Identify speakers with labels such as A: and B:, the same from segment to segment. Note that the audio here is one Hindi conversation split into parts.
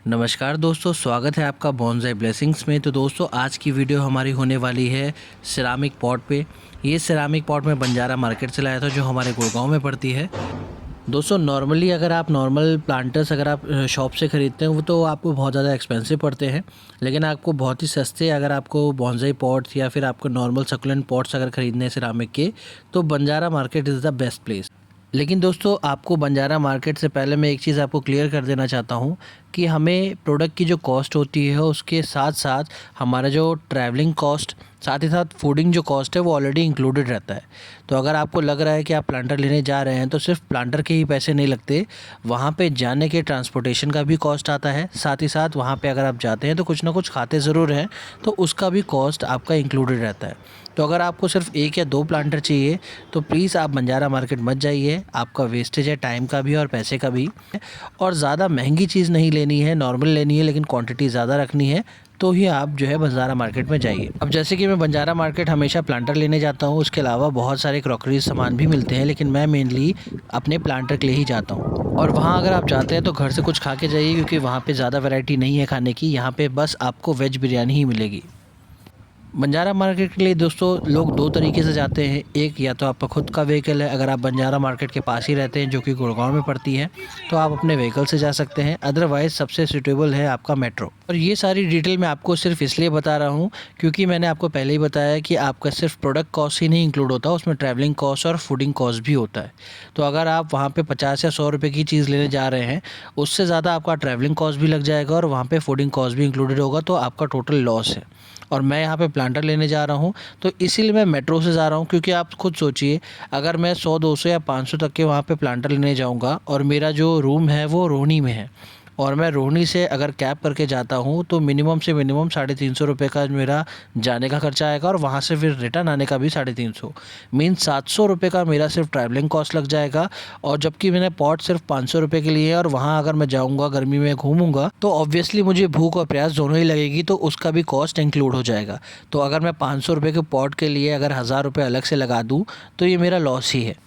A: नमस्कार दोस्तों, स्वागत है आपका बॉन्साई ब्लेसिंग्स में। तो दोस्तों आज की वीडियो हमारी होने वाली है सिरामिक पॉट पे। ये सिरामिक पॉट मैं बंजारा मार्केट से लाया था, जो हमारे गुड़गांव में पड़ती है। दोस्तों नॉर्मली अगर आप नॉर्मल प्लांटर्स अगर आप शॉप से ख़रीदते हैं वो तो आपको बहुत ज़्यादा एक्सपेंसिव पड़ते हैं, लेकिन आपको बहुत ही सस्ते अगर आपको बॉन्साई पॉट्स या फिर आपको नॉर्मल सक्यूलेंट पॉट्स अगर ख़रीदने हैं सिरामिक के, तो Banjara market is the best place. लेकिन दोस्तों आपको बंजारा मार्केट से पहले मैं एक चीज़ आपको क्लियर कर देना चाहता हूँ कि हमें प्रोडक्ट की जो कॉस्ट होती है उसके साथ साथ हमारा जो ट्रैवलिंग कॉस्ट, साथ ही साथ फूडिंग जो कॉस्ट है वो ऑलरेडी इंक्लूडेड रहता है। तो अगर आपको लग रहा है कि आप प्लांटर लेने जा रहे हैं तो सिर्फ प्लांटर के ही पैसे नहीं लगते, वहाँ पे जाने के ट्रांसपोर्टेशन का भी कॉस्ट आता है। साथ ही साथ वहाँ पे अगर आप जाते हैं तो कुछ ना कुछ खाते ज़रूर हैं, तो उसका भी कॉस्ट आपका इंक्लूडेड रहता है। तो अगर आपको सिर्फ एक या दो प्लांटर चाहिए तो प्लीज़ आप बंजारा मार्केट मत जाइए, आपका वेस्टेज है टाइम का भी और पैसे का भी। और ज़्यादा महंगी चीज़ नहीं लेनी है, नॉर्मल लेनी है, लेकिन क्वांटिटी ज़्यादा रखनी है तो ही आप जो है बंजारा मार्केट में जाइए। अब जैसे कि मैं बंजारा मार्केट हमेशा प्लांटर लेने जाता हूँ, उसके अलावा बहुत सारे क्रॉकरी सामान भी मिलते हैं, लेकिन मैं मेनली अपने प्लांटर के लिए ही जाता हूँ। और वहाँ अगर आप जाते हैं तो घर से कुछ खा के जाइए, क्योंकि वहाँ पे ज़्यादा वैरायटी नहीं है खाने की। यहाँ पे बस आपको वेज बिरयानी ही मिलेगी। बंजारा मार्केट के लिए दोस्तों लोग दो तरीके से जाते हैं। एक, या तो आपका खुद का व्हीकल है, अगर आप बंजारा मार्केट के पास ही रहते हैं जो कि गुड़गांव में पड़ती है, तो आप अपने व्हीकल से जा सकते हैं। अदरवाइज़ सबसे सूटेबल है आपका मेट्रो। और ये सारी डिटेल मैं आपको सिर्फ इसलिए बता रहा हूँ क्योंकि मैंने आपको पहले ही बताया कि आपका सिर्फ प्रोडक्ट कॉस्ट ही नहीं इंक्लूड होता, उसमें ट्रैवलिंग कॉस्ट और फूडिंग कॉस्ट भी होता है। तो अगर आप वहाँ पर 50 या 100 रुपये की चीज़ लेने जा रहे हैं, उससे ज़्यादा आपका ट्रैवलिंग कॉस्ट भी लग जाएगा और वहाँ पर फूडिंग कॉस्ट भी इंक्लूडेड होगा, तो आपका टोटल लॉस है। और मैं यहाँ पे प्लांटर लेने जा रहा हूँ तो इसीलिए मैं मेट्रो से जा रहा हूँ, क्योंकि आप खुद सोचिए अगर मैं 100 200 या 500 तक के वहाँ पे प्लांटर लेने जाऊँगा और मेरा जो रूम है वो रोहिणी में है, और मैं रोहिणी से अगर कैब करके जाता हूँ तो मिनिमम से मिनिमम 350 रुपये का मेरा जाने का खर्चा आएगा, और वहाँ से फिर रिटर्न आने का भी 350, मीन्स 700 रुपये का मेरा सिर्फ ट्रैवलिंग कॉस्ट लग जाएगा। और जबकि मैंने पॉट सिर्फ 500 रुपये के लिए है, और वहाँ अगर मैं जाऊँगा गर्मी में घूमूंगा तो ऑब्वियसली मुझे भूख और प्यास दोनों ही लगेगी, तो उसका भी कॉस्ट इंक्लूड हो जाएगा। तो अगर मैं 500 रुपये के पॉट के लिए अगर 1000 रुपये अलग से लगा दूँ तो ये मेरा लॉस ही है।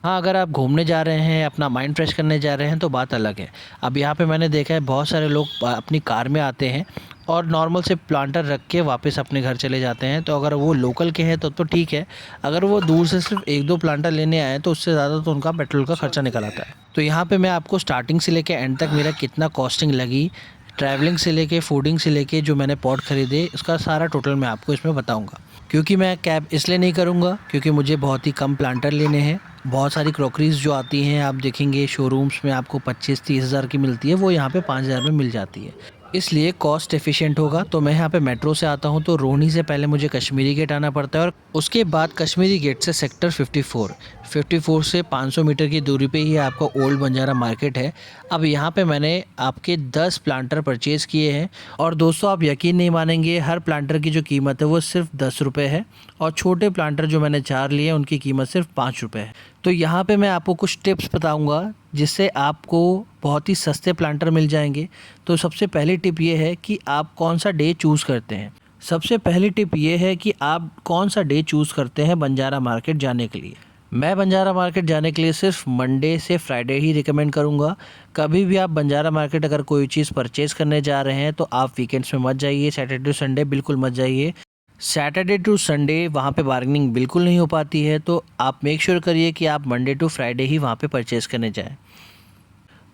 A: हाँ, अगर आप घूमने जा रहे हैं, अपना माइंड फ्रेश करने जा रहे हैं तो बात अलग है। अब यहाँ पे मैंने देखा है बहुत सारे लोग अपनी कार में आते हैं और नॉर्मल से प्लांटर रख के वापस अपने घर चले जाते हैं। तो अगर वो लोकल के हैं तो ठीक है, अगर वो दूर से सिर्फ एक दो प्लांटर लेने आए तो उससे ज़्यादा तो उनका पेट्रोल का खर्चा निकल आता है। तो यहाँ पे मैं आपको स्टार्टिंग से लेके एंड तक मेरा कितना कॉस्टिंग लगी, ट्रैवलिंग से लेके फूडिंग से लेके जो मैंने पॉट ख़रीदे, उसका सारा टोटल मैं आपको इसमें बताऊँगा। क्योंकि मैं कैब इसलिए नहीं करूँगा क्योंकि मुझे बहुत ही कम प्लांटर लेने हैं। बहुत सारी क्रॉकरीज़ जो आती हैं आप देखेंगे शोरूम्स में आपको 25-30 हज़ार की मिलती है, वो यहाँ पे 5,000 में मिल जाती है, इसलिए कॉस्ट एफिशिएंट होगा। तो मैं यहाँ पे मेट्रो से आता हूँ तो रोहिणी से पहले मुझे कश्मीरी गेट आना पड़ता है, और उसके बाद कश्मीरी गेट से सेक्टर 54 से 500 मीटर की दूरी पे ही आपका ओल्ड बंजारा मार्केट है। अब यहाँ पे मैंने आपके 10 प्लांटर परचेज़ किए हैं, और दोस्तों आप यकीन नहीं मानेंगे, हर प्लांटर की जो कीमत है वो सिर्फ 10 रुपये है, और छोटे प्लांटर जो मैंने 4 लिए उनकी कीमत सिर्फ 5 रुपये है। तो यहाँ पे मैं आपको कुछ टिप्स बताऊँगा जिससे आपको बहुत ही सस्ते प्लांटर मिल जाएंगे। तो सबसे पहली टिप ये है कि आप कौन सा डे चूज़ करते हैं। सबसे पहली टिप ये है कि आप कौन सा डे चूज़ करते हैं बंजारा मार्केट जाने के लिए। मैं बंजारा मार्केट जाने के लिए सिर्फ मंडे से फ्राइडे ही रिकमेंड करूँगा। कभी भी आप बंजारा मार्केट अगर कोई चीज़ परचेज़ करने जा रहे हैं तो आप वीकेंड्स में मत जाइए, सैटरडे टू संडे बिल्कुल मत जाइए। सैटरडे टू संडे वहाँ पे बार्गेनिंग बिल्कुल नहीं हो पाती है, तो आप मेक श्योर करिए कि आप मंडे टू फ्राइडे ही वहाँ पे परचेज़ करने जाएं।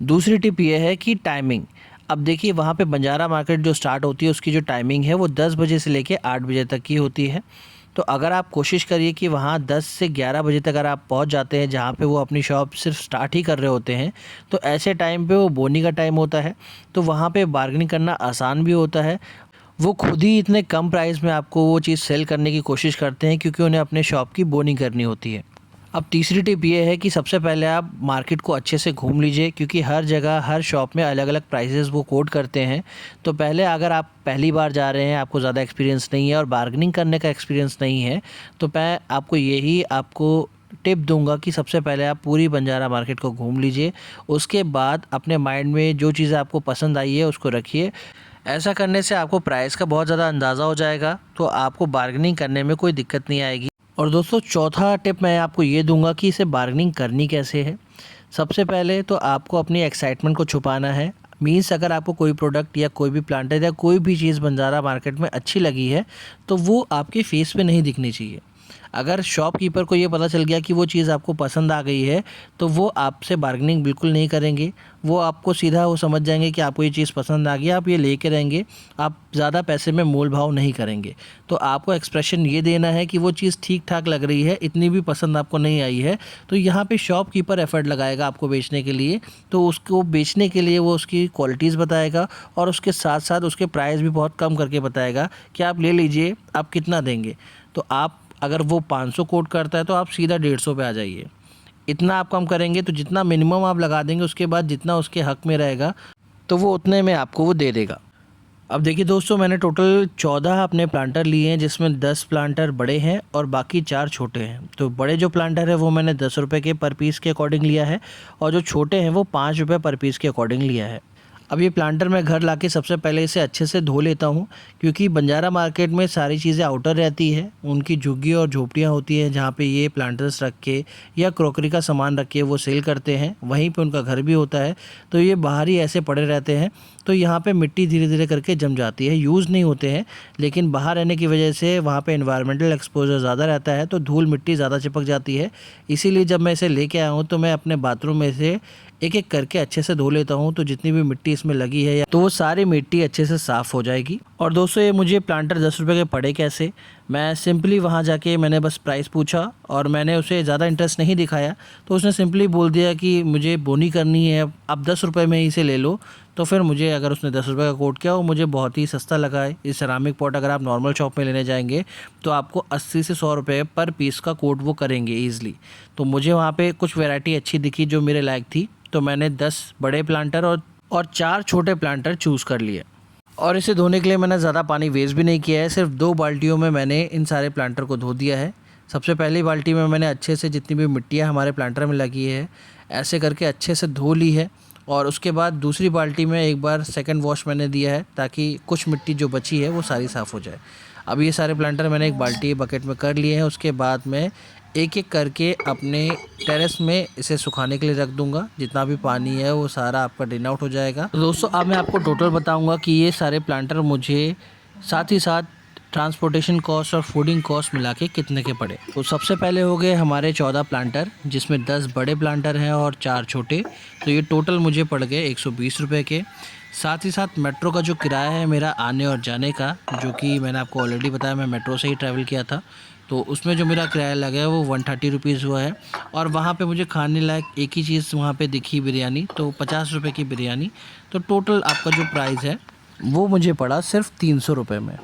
A: दूसरी टिप ये है कि टाइमिंग। अब देखिए वहाँ पे बंजारा मार्केट जो स्टार्ट होती है उसकी जो टाइमिंग है वो 10 बजे से लेके 8 बजे तक की होती है। तो अगर आप कोशिश करिए कि वहाँ 10 से 11 बजे तक अगर आप पहुँच जाते हैं जहाँ पे वो अपनी शॉप सिर्फ स्टार्ट ही कर रहे होते हैं, तो ऐसे टाइम पे वो बोनी का टाइम होता है, तो वहाँ पे बार्गेनिंग करना आसान भी होता है। वो खुद ही इतने कम प्राइस में आपको वो चीज़ सेल करने की कोशिश करते हैं क्योंकि उन्हें अपने शॉप की बोनी करनी होती है। अब तीसरी टिप ये है कि सबसे पहले आप मार्केट को अच्छे से घूम लीजिए, क्योंकि हर जगह हर शॉप में अलग अलग प्राइसेस वो कोट करते हैं। तो पहले अगर आप पहली बार जा रहे हैं, आपको ज़्यादा एक्सपीरियंस नहीं है और बार्गेनिंग करने का एक्सपीरियंस नहीं है, तो मैं आपको टिप दूंगा कि सबसे पहले आप पूरी बंजारा मार्केट को घूम लीजिए। उसके बाद अपने माइंड में जो चीज़ें आपको पसंद आई है उसको रखिए। ऐसा करने से आपको प्राइस का बहुत ज़्यादा अंदाज़ा हो जाएगा, तो आपको बार्गेनिंग करने में कोई दिक्कत नहीं आएगी। और दोस्तों चौथा टिप मैं आपको ये दूंगा कि इसे बार्गेनिंग करनी कैसे है। सबसे पहले तो आपको अपनी एक्साइटमेंट को छुपाना है, मीन्स अगर आपको कोई प्रोडक्ट या कोई भी प्लांटर या कोई भी चीज़ बंजारा मार्केट में अच्छी लगी है तो वो आपके फेस पे नहीं दिखनी चाहिए। अगर शॉपकीपर को ये पता चल गया कि वो चीज़ आपको पसंद आ गई है तो वो आपसे बार्गेनिंग बिल्कुल नहीं करेंगे। वो आपको सीधा वो समझ जाएंगे कि आपको ये चीज़ पसंद आ गई, आप ये लेके रहेंगे, आप ज़्यादा पैसे में मोल भाव नहीं करेंगे। तो आपको एक्सप्रेशन ये देना है कि वो चीज़ ठीक ठाक लग रही है, इतनी भी पसंद आपको नहीं आई है। तो यहाँ पे शॉपकीपर एफर्ट लगाएगा आपको बेचने के लिए, तो उसको बेचने के लिए वो उसकी क्वालिटीज़ बताएगा और उसके साथ साथ उसके प्राइस भी बहुत कम करके बताएगा कि आप ले लीजिए, आप कितना देंगे। तो आप अगर वो 500 कोट करता है तो आप सीधा 150 पे आ जाइए। इतना आप कम करेंगे तो जितना मिनिमम आप लगा देंगे उसके बाद जितना उसके हक में रहेगा तो वो उतने में आपको वो दे देगा। अब देखिए दोस्तों, मैंने टोटल 14 अपने प्लांटर लिए हैं जिसमें 10 प्लांटर बड़े हैं और बाकी 4 छोटे हैं। तो बड़े जो प्लांटर है वो मैंने 10 रुपये के पर पीस के अकॉर्डिंग लिया है और जो छोटे हैं वो 5 रुपये पर पीस के अकॉर्डिंग लिया है। अब ये प्लांटर मैं घर लाके सबसे पहले इसे अच्छे से धो लेता हूँ, क्योंकि बंजारा मार्केट में सारी चीज़ें आउटर रहती है, उनकी झुग्गी और झोपड़ियाँ होती हैं जहाँ पे ये प्लांटर्स रख के या क्रॉकरी का सामान रख के वो सेल करते हैं, वहीं पे उनका घर भी होता है। तो ये बाहर ही ऐसे पड़े रहते हैं, तो यहाँ पे मिट्टी धीरे धीरे करके जम जाती है, यूज़ नहीं होते हैं, लेकिन बाहर रहने की वजह से वहाँ पे एनवायरमेंटल एक्सपोजर ज़्यादा रहता है तो धूल मिट्टी ज़्यादा चिपक जाती है। इसीलिए जब मैं इसे लेके आया हूँ तो मैं अपने बाथरूम में से एक एक करके अच्छे से धो लेता हूँ, तो जितनी भी मिट्टी इसमें लगी है तो वो सारी मिट्टी अच्छे से साफ़ हो जाएगी। और दोस्तों, ये मुझे प्लांटर 10 रुपये के पड़े कैसे, मैं सिंपली वहाँ जाके मैंने बस प्राइस पूछा और मैंने उसे ज़्यादा इंटरेस्ट नहीं दिखाया, तो उसने सिंपली बोल दिया कि मुझे बोनी करनी है, आप 10 रुपये में इसे ले लो। तो फिर मुझे, अगर उसने 10 रुपये का कोट किया, वो मुझे बहुत ही सस्ता लगा है। इस सेरामिक पॉट अगर आप नॉर्मल शॉप में लेने जाएंगे तो आपको 80 से 100 रुपये पर पीस का कोट वो करेंगे ईज़िली। तो मुझे वहाँ पे कुछ वैरायटी अच्छी दिखी जो मेरे लायक थी, तो मैंने 10 बड़े प्लांटर और 4 छोटे प्लांटर चूज़ कर लिए। और इसे धोने के लिए मैंने ज़्यादा पानी वेस्ट भी नहीं किया है, सिर्फ 2 बाल्टियों में मैंने इन सारे प्लांटर को धो दिया है। सबसे पहली बाल्टी में मैंने अच्छे से जितनी भी मिट्टियाँ हमारे प्लांटर में लगी है ऐसे करके अच्छे से धो ली है, और उसके बाद दूसरी बाल्टी में एक बार सेकंड वॉश मैंने दिया है ताकि कुछ मिट्टी जो बची है वो सारी साफ़ हो जाए। अब ये सारे प्लांटर मैंने एक बाल्टी बकेट में कर लिए हैं। उसके बाद मैं एक एक करके अपने टेरेस में इसे सुखाने के लिए रख दूंगा। जितना भी पानी है वो सारा आपका ड्रेन आउट हो जाएगा। तो दोस्तों, अब मैं आपको टोटल बताऊंगा कि ये सारे प्लांटर मुझे साथ ही साथ ट्रांसपोर्टेशन कॉस्ट और फूडिंग कॉस्ट मिला के कितने के पड़े। तो सबसे पहले हो गए हमारे 14 प्लांटर, जिसमें 10 बड़े प्लांटर हैं और 4 छोटे। तो ये टोटल मुझे पड़ गए 120 रुपये के। साथ ही साथ मेट्रो का जो किराया है मेरा आने और जाने का, जो कि मैंने आपको ऑलरेडी बताया, मैं मेट्रो से ही ट्रैवल किया था, तो उसमें जो मेरा किराया लगा है वो 130 रुपीज़ हुआ है। और वहाँ पे मुझे खाने लायक एक ही चीज़ वहाँ पे दिखी, बिरयानी, तो 50 रुपये की बिरयानी। तो टोटल आपका जो प्राइस है वो मुझे पड़ा सिर्फ 300 रुपये में।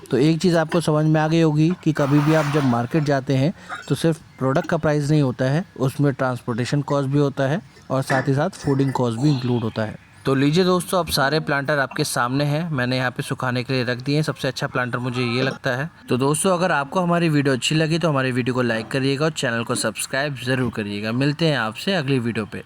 A: तो एक चीज़ आपको समझ में आ गई होगी कि कभी भी आप जब मार्केट जाते हैं तो सिर्फ प्रोडक्ट का प्राइस नहीं होता है, उसमें ट्रांसपोर्टेशन कॉस्ट भी होता है और साथ ही साथ फूडिंग कॉस्ट भी इंक्लूड होता है। तो लीजिए दोस्तों, अब सारे प्लांटर आपके सामने हैं, मैंने यहाँ पे सुखाने के लिए रख दिए हैं। सबसे अच्छा प्लांटर मुझे ये लगता है। तो दोस्तों, अगर आपको हमारी वीडियो अच्छी लगी तो हमारी वीडियो को लाइक करिएगा और चैनल को सब्सक्राइब ज़रूर करिएगा। मिलते हैं आपसे अगली वीडियो पे।